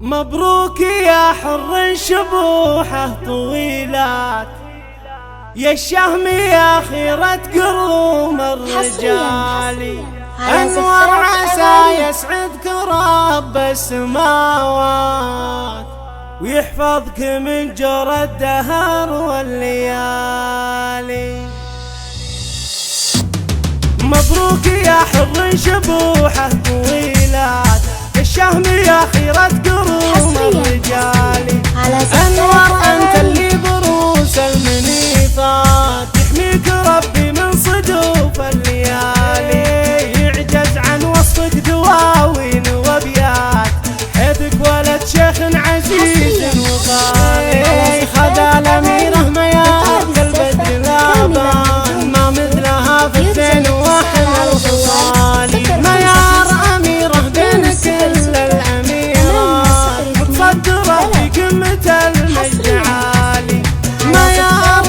مبروك يا حر شبوحه طويلات، يا الشهم يا خيرة قروم الرجال. أنور عسى يسعدك رب السماوات، ويحفظك من جور الدهر والليالي. مبروك يا حر شبوحه طويلات، يا الشهم يا خيرة قروم الرجال. أنور أنت اللي بروس المنيفات، يحميك ربي من صدوف الليالي. يعجز عن وصفك دواوين وابيات، حيثك ولد شيخ عزيز وغالي. خذا الأميرة مياه قلب الجلابان، ما مثلها في الزين واحنا الخصال. ميار أميرة بين كل الأميرات، متصدرة في قمة المجد عالي. ميار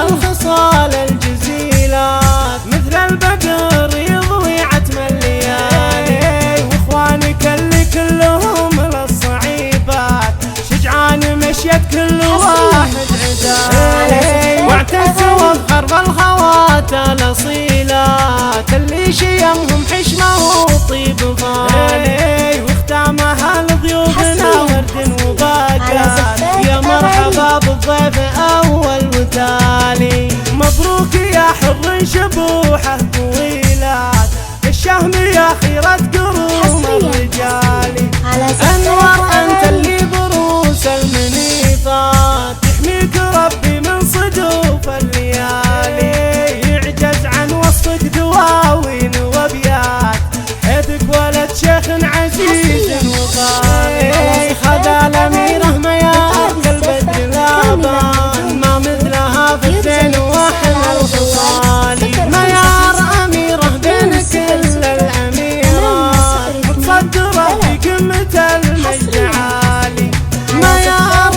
الخصال الجزيلات، مثل البدر يضوي عتم الليالي. واخوانك اللي كلهم للصعيبات، شجعان مشيت كل واحد عدالي. واعتزوا بخرب الخوات الاصيلات، اللي شيمهم حشمه وطيب غالي. واختامها لضيوفنا ورد وباقات، يا مرحبا بالضيف اول وتالي. مبروك يا حر شبوحه طويلات، يا الشهم يا خيرة قروم الرجال. أنور أنت اللي بروس المنيفات، يحميك ربي من صدوف الليالي. يعجز عن وصفك دواوين وابيات، حيثك ولد شيخ عزيز وغالي. خذا الأميرة مياه قلب الجلابان، ما مثلها في الزين واحنا الخصال. ميار أميرة بين كل الأميرات، متصدرة في قمة المجد عالي. ميار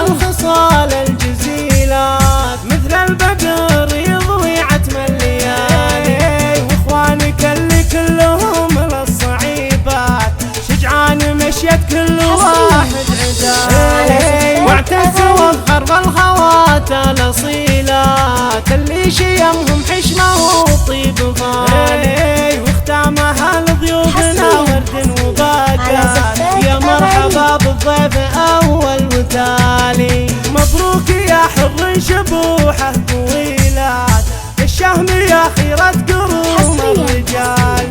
الخصال الجزيلات، مثل البدر يضوي عتم الليالي. واخوانك اللي كلهم للصعيبات، شجعان مشيت كل واحد عدالي. واعتزوا بخرب الخوات الاصيلات، اللي شيمهم حشمه وطيب غالي. واختامها لضيوفنا ورد وباقات، يا مرحبا بالضيف اول وتالي. مبروك يا حر شبوحه طويلات، يا الشهم يا خيرة قروم الرجال.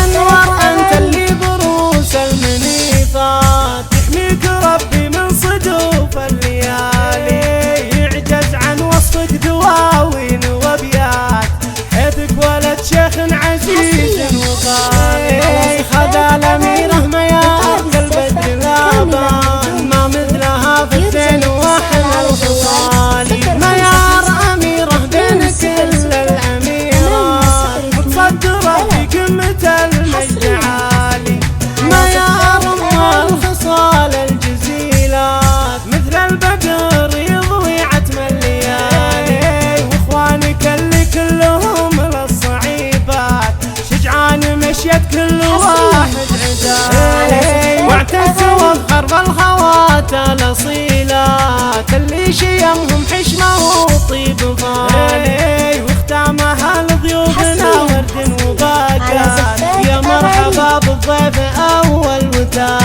أنور أنت اللي بروس المنيفات، يحميك ربي من صدوف الليالي. يعجز عن وصفك دواوين وابيات، حيثك ولد شيخ عزيز وغالي. خذا الأميرة مياه قلب الجلابان، ما مثلها في الزين واحنا الخصال. ميار أميرة بين كل الأميرات، متصدرة في قمة المجد عالي. ميار الخصال الجزيلات، مثل البدر يضوي عتم الليالي. واخوانك اللي كلهم للصعيبات، شجعان مشيت كل واحد عدالي. واعتزوا بخرب الخوات الاصيلات، اللي شيمهم حشمه وطيب غالي. واختامها لضيوفنا ورد وباقات، يا مرحبا بالضيف اول وتالي.